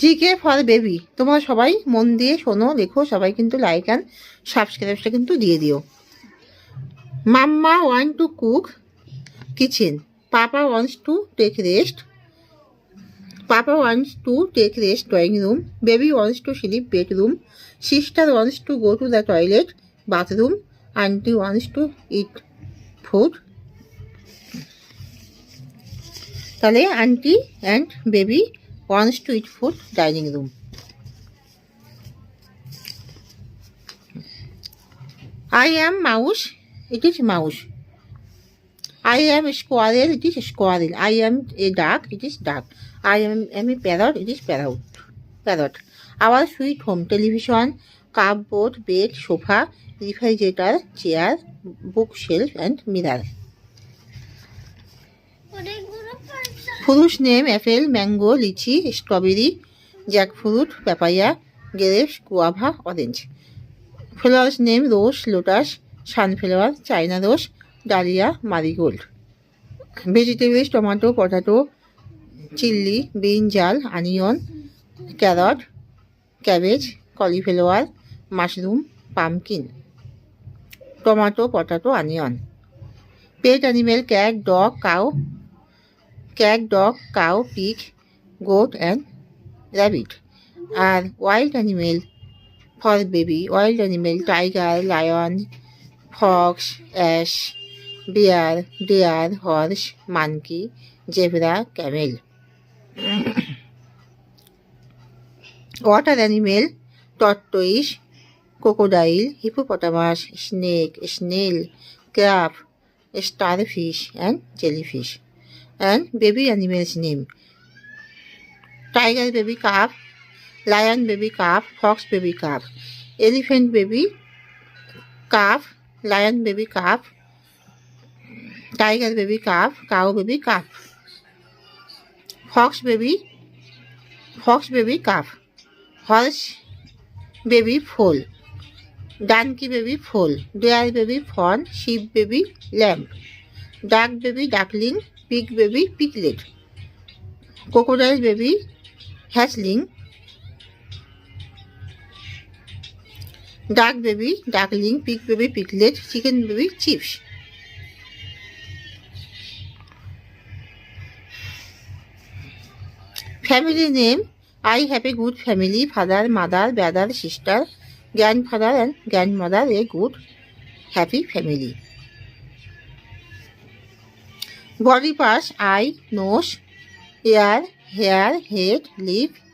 GK for baby. তোমরা সবাই মন দিয়ে শোনো, লেখো, সবাই কিন্তু লাইক অ্যান্ড সাবস্ক্রাইবটা কিন্তু দিয়ে দিও। Mamma want to cook kitchen, papa wants to take rest, papa wants to take rest drawing room, baby wants to sleep bedroom, sister wants to go to the toilet bathroom, aunty wants to eat food. তাহলে aunty and baby wants to eat food dining room. I am mouse, it is mouse. I am squirrel, it is squirrel. I am a duck, it is duck. I am a parrot, it is parrot. Parrot. Our sweet home, television, cupboard, bed, sofa, refrigerator, chair, bookshelf and mirror. Fruits name apple, mango, lychee, strawberry, jackfruit, papaya, grapes, guava, orange. Flowers name rose, lotus, sunflower, china rose, dahlia, marigold. Vegetables tomato, potato, chilli, brinjal, onion, carrot, cabbage, cauliflower, mushroom, pumpkin. Tomato, potato, onion. Pet animal cat, dog, cow, pig, goat and rabbit. And wild animal for baby, wild animal tiger, lion, fox, ash, bear, deer, horse, monkey, zebra, camel. Water animal tortoise, crocodile, hippopotamus, snake, snail, crab, starfish and jellyfish. And baby animals name: tiger baby calf, lion baby calf, fox baby calf, elephant baby calf, lion baby calf, tiger baby calf, cow baby calf, fox baby calf, horse baby foal, donkey baby foal, deer baby fawn, sheep baby lamb, duck baby duckling, pig baby piglet, crocodile baby hatchling, duck baby duckling, pig baby piglet, chicken baby chicks. Family name: I have a good family, father, mother, brother, sister, grandfather and grandmother, a good happy family. Body parts: eye, nose, ear, hair, head, lip,